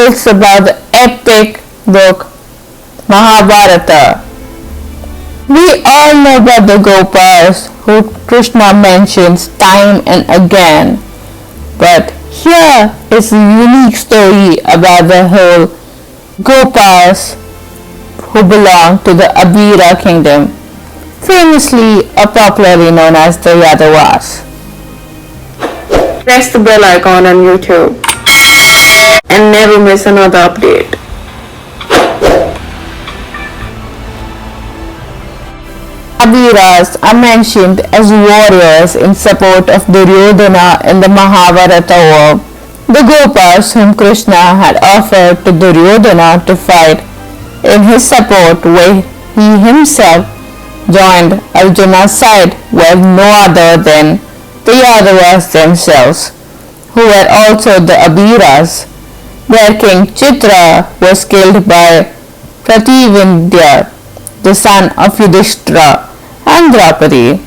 tells about the epic book Mahabharata. We all know about the Gopas, who Krishna mentions time and again, but here is a unique story about the whole Gopas who belong to the Abhira kingdom, famously or popularly known as the Yadavas. Press the bell icon on YouTube and never miss another update. Abhiras are mentioned as warriors in support of Duryodhana in the Mahabharata War. The Gopas whom Krishna had offered to Duryodhana to fight in his support, where he himself joined Arjuna's side, were no other than the Yadavas themselves, who were also the Abhiras. Their king Chitra was killed by Prativindya, the son of Yudhishthira and Draupadi.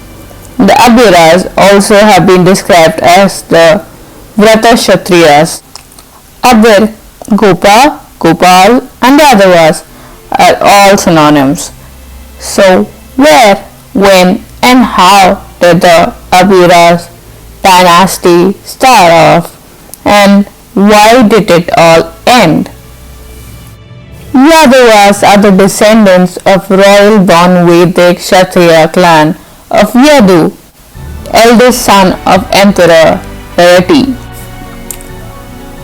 The Abhiras also have been described as the Vrata Kshatriyas. Abhir, Gopa, Gopal and Yadavas are all synonyms. So where, when and how did the Abhiras dynasty start off, and why did it all end? Yadavas are the descendants of royal-born Vedic Kshatriya clan of Yadu, eldest son of Emperor Yayati.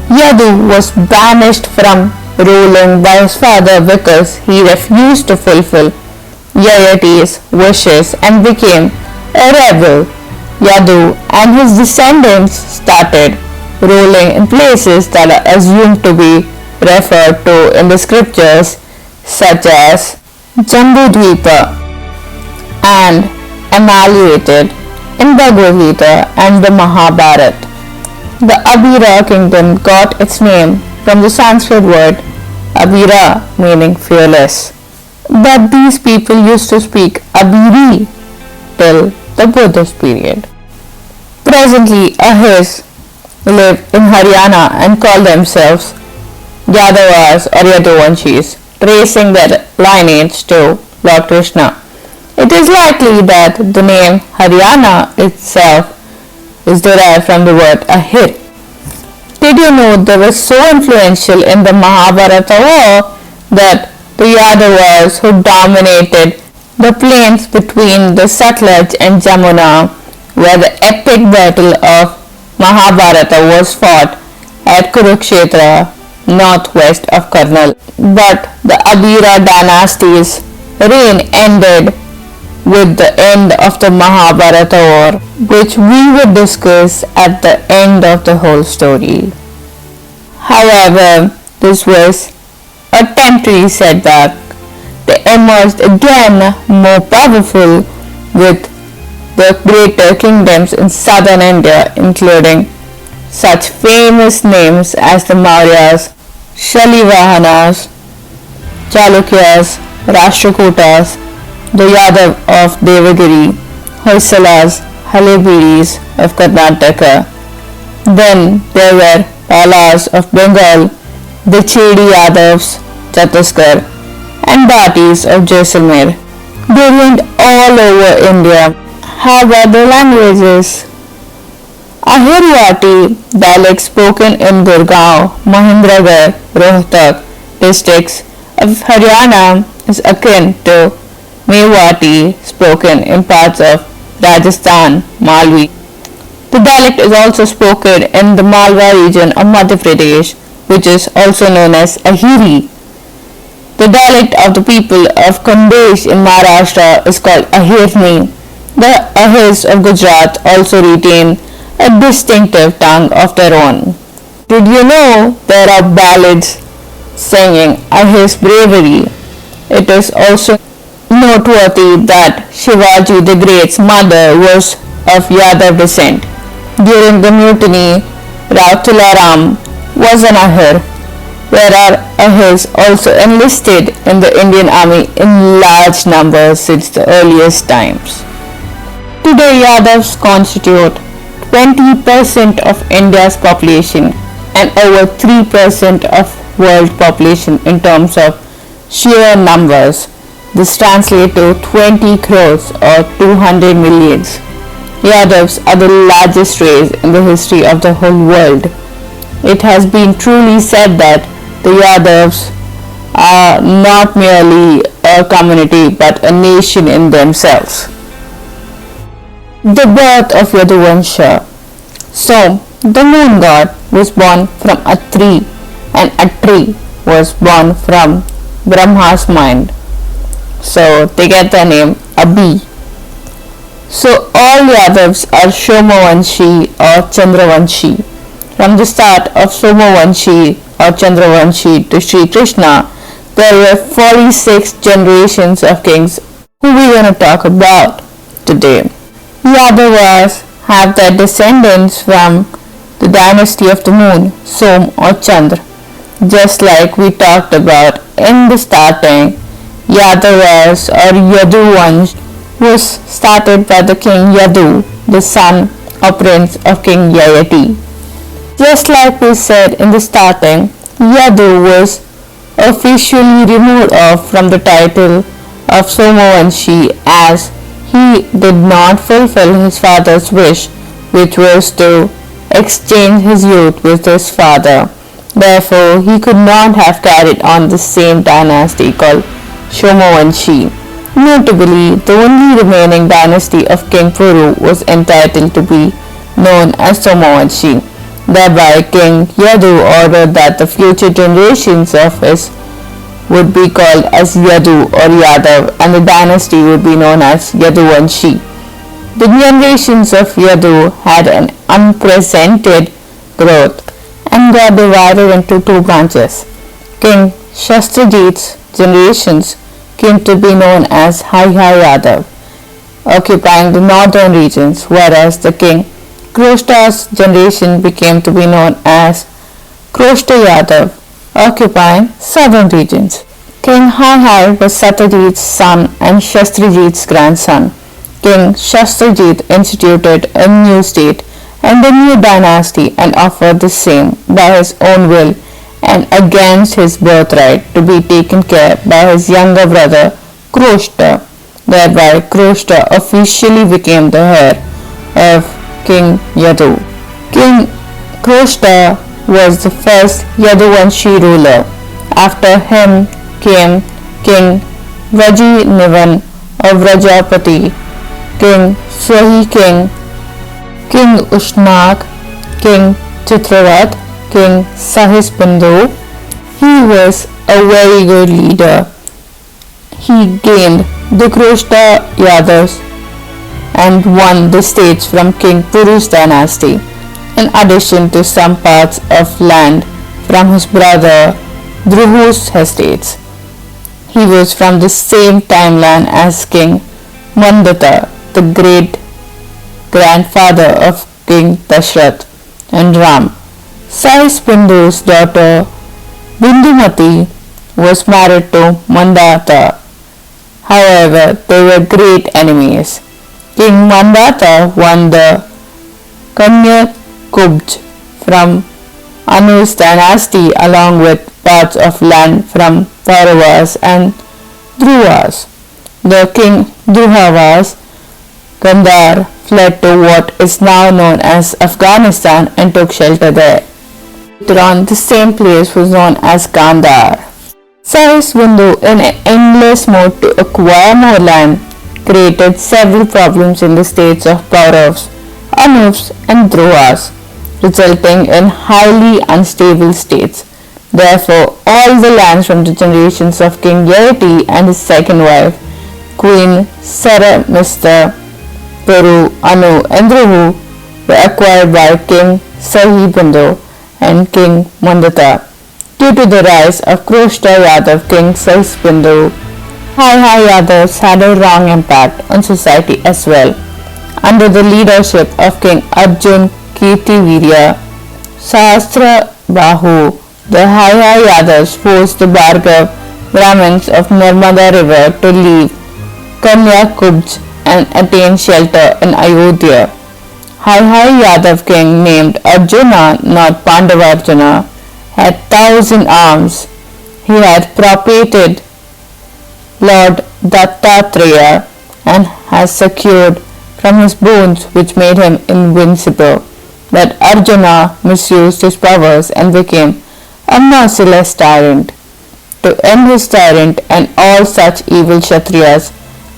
Yadu was banished from ruling by his father because he refused to fulfill Yayati's wishes and became a rebel. Yadu and his descendants started ruling in places that are assumed to be referred to in the scriptures, such as Jambudvipa, and amalgamated in Bhagavad Gita and the Mahabharata. The Abhira kingdom got its name from the Sanskrit word Abhira, meaning fearless. But these people used to speak Abhiri till the Buddhist period. Presently, Ahirs live in Haryana and call themselves Yadavas or Yaduvanshis, tracing their lineage to Lord Krishna. It is likely that the name Haryana itself is derived from the word Ahir. Did you know they were so influential in the Mahabharata War that the Yadavas, who dominated the plains between the Sutlej and Jamuna, where the epic battle of Mahabharata was fought at Kurukshetra, northwest of Karnal. But the Abhira dynasty's reign ended with the end of the Mahabharata War, which we will discuss at the end of the whole story. However, this was a temporary setback. They emerged again more powerful with the greater kingdoms in southern India, including such famous names as the Mauryas, Shalivahanas, Chalukyas, Rashtrakutas, the Yadav of Devagiri, Hoysalas, Halebiris of Karnataka. Then there were Palas of Bengal, the Chedi Yadavs, Chhattisgarh, and Bhatis of Jaisalmer. They reigned all over India. How about the languages? Ahiryati, dialect spoken in Gurgaon, Mahendragarh, Rohtak districts of Haryana, is akin to Mewati, spoken in parts of Rajasthan, Malvi. The dialect is also spoken in the Malwa region of Madhya Pradesh, which is also known as Ahiri. The dialect of the people of Khandesh in Maharashtra is called Ahirni. The Ahirs of Gujarat also retain a distinctive tongue of their own. Did you know there are ballads singing Ahir's bravery? It is also noteworthy that Shivaji the Great's mother was of Yadav descent. During the mutiny, Rao Tularam was an Ahir. There are Ahirs also enlisted in the Indian army in large numbers since the earliest times. Today, Yadavs constitute 20% of India's population and over 3% of world population in terms of sheer numbers. This translates to 20 crores or 200 millions. Yadavs are the largest race in the history of the whole world. It has been truly said that the Yadavs are not merely a community but a nation in themselves. The birth of Yaduvansha. So, the moon god was born from a tree, and a tree was born from Brahma's mind. So, they get the name Abhi. So, all Yadavs are Somavanshi or Chandravanshi. From the start of Somavanshi or Chandravanshi to Sri Krishna, there were 46 generations of kings who we are going to talk about today. Yadavas have their descendants from the dynasty of the moon, Som or Chandra. Just like we talked about in the starting, Yadavas or Yaduvansh was started by the king Yadu, the son or prince of king Yayati. Just like we said in the starting, Yadu was officially removed from the title of Somavanshi as he did not fulfill his father's wish, which was to exchange his youth with his father. Therefore, he could not have carried on the same dynasty called Somavanshi. Notably, the only remaining dynasty of King Puru was entitled to be known as Somavanshi. Thereby, King Yadu ordered that the future generations of his would be called as Yadu or Yadav, and the dynasty would be known as Yaduvanshi. The generations of Yadu had an unprecedented growth and got divided into two branches. King Sahasrabahu's generations came to be known as Haihaya Yadav, occupying the northern regions, whereas the king Kroshta's generation became to be known as Kroshta Yadav, occupying southern regions. King Haihaya was Satyajit's son and Sahasrabahu's grandson. King Sahasrabahu instituted a new state and a new dynasty and offered the same by his own will and against his birthright to be taken care by his younger brother Kroshta. Thereby, Kroshta officially became the heir of King Yadu. King Kroshta was the first Yaduvanshi ruler. After him came King Vrishni of Rajapati, King Swahi King Ushnak, King Chitravat, King Sahasrabahu. He was a very good leader. He gained the Kroshta Yadavs and won the states from King Puru's dynasty, in addition to some parts of land from his brother Dhruvu's estates. He was from the same timeline as King Mandata, the great grandfather of King Dashrath and Ram. Sahasrabahu's daughter Bindumati was married to Mandata. However, they were great enemies. King Mandata won the Kanya Kubj from Anu's dynasty along with parts of land from Pauravas and Druvas. The king Druvas, Gandhari, fled to what is now known as Afghanistan and took shelter there. Later on, the same place was known as Gandhari. Sahasrabahu, in an endless mode to acquire more land, created several problems in the states of Pauravas, Anuvs and Druvas, resulting in highly unstable states. Therefore, all the lands from the generations of King Yayati and his second wife, Queen Saramista, Puru, Anu and Dhruvu were acquired by King Sahasrabahu and King Mandata. Due to the rise of Kroshta Yadav, King Sahasrabahu, Haihaya Yadavs had a wrong impact on society as well. Under the leadership of King Arjun Kirtivirya Sahasrabahu, the Haihaya Yadavs forced the Bhargav Brahmins of Narmada river to leave Kanya Kubj and attain shelter in Ayodhya. Haihaya Yadav king named Arjuna, not Pandavarjuna, had 1,000 arms. He had propitiated Lord Dattatreya and has secured from his boons which made him invincible. But Arjuna misused his powers and became a merciless tyrant. To end his tyrant and all such evil Kshatriyas,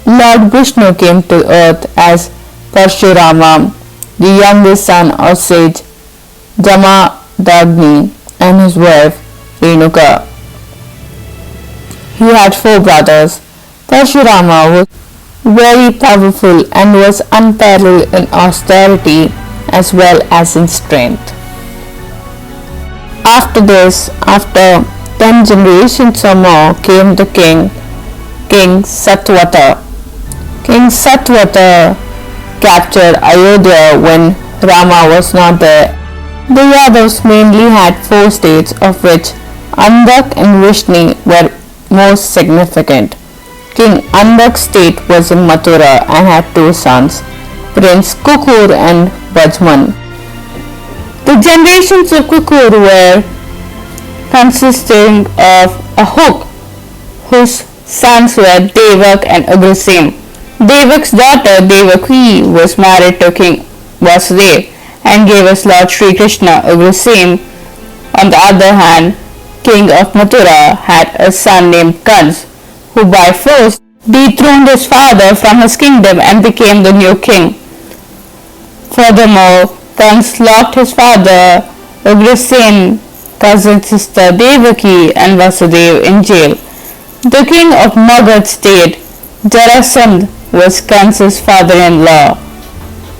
Lord Krishna came to earth as Parshurama, the youngest son of sage Jamadagni and his wife Renuka. He had 4 brothers. Parshurama was very powerful and was unparalleled in austerity as well as in strength. After this, after 10 generations or more, came the king Satwata. King Satwata captured Ayodhya when Rama was not there. The Yadavs mainly had 4 states, of which Andhak and Vrishni were most significant. King Andhak's state was in Mathura and had 2 sons, Prince Kukur and Bajman. The generations of Kukur were consisting of a hook, whose sons were Devak and Ugrasen. Devak's daughter Devaki was married to King Vasudev and gave us Lord Sri Krishna. Ugrasen, on the other hand, king of Mathura, had a son named Kansa, who by force dethroned his father from his kingdom and became the new king. Furthermore, Kansa locked his father Ugrasen, cousin sister Devaki and Vasudev in jail. The king of Magad state, Jarasandha, was Kansa's father-in-law.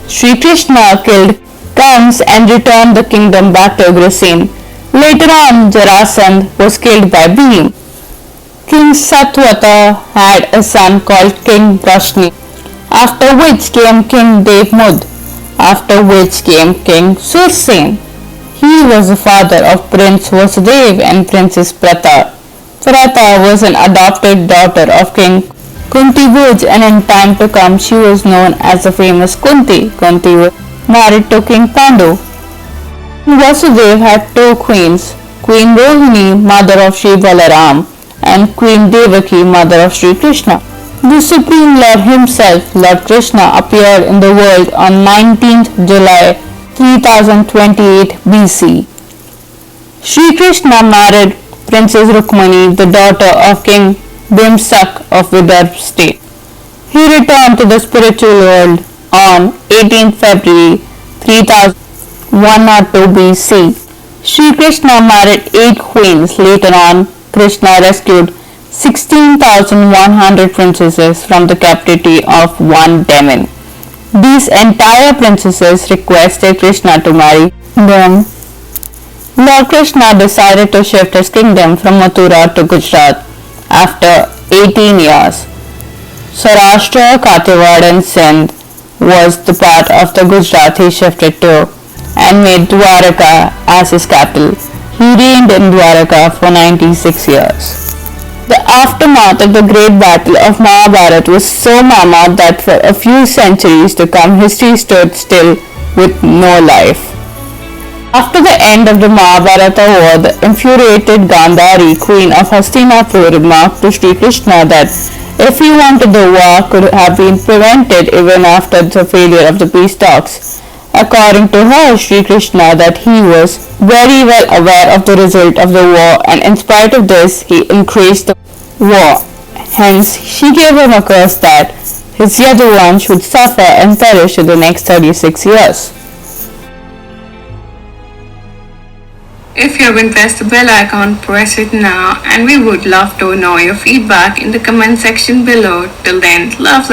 Sri Krishna killed Kansa and returned the kingdom back to Ugrasen. Later on, Jarasandha was killed by Bhim. King Satwata had a son called King Vrishni, after which came King Devmud, after which came King Sursen. He was the father of Prince Vasudev and Princess Pratha. Pratha was an adopted daughter of King Kunti, and in time to come she was known as the famous Kunti. Kunti was married to King Pandu. Vasudev had 2 queens, Queen Rohini, mother of Sri Balaram, and Queen Devaki, mother of Sri Krishna. The Supreme Lord himself, Lord Krishna, appeared in the world on 19th July 3028 BC. Sri Krishna married Princess Rukmani, the daughter of King Bhimsak of Vidarbha state. He returned to the spiritual world on 18th February 3102 BC. Sri Krishna married 8 queens. Later on, Krishna rescued 16,100 princesses from the captivity of one demon. These entire princesses requested Krishna to marry them. Lord Krishna decided to shift his kingdom from Mathura to Gujarat after 18 years. Saurashtra, Kathiawad and Sindh was the part of the Gujarat he shifted to and made Dwarka as his capital. He reigned in Dwarka for 96 years. The aftermath of the great battle of Mahabharata was so mammoth that for a few centuries to come history stood still with no life. After the end of the Mahabharata War, the infuriated Gandhari, queen of Hastinapur, remarked to Sri Krishna that if he wanted the war could have been prevented even after the failure of the peace talks. According to her, Sri Krishna, that he was very well aware of the result of the war and in spite of this he increased the war. Hence, she gave him a curse that his Yadavas would suffer and perish in the next 36 years. If you haven't pressed the bell icon, press it now, and we would love to know your feedback in the comment section below. Till then, love.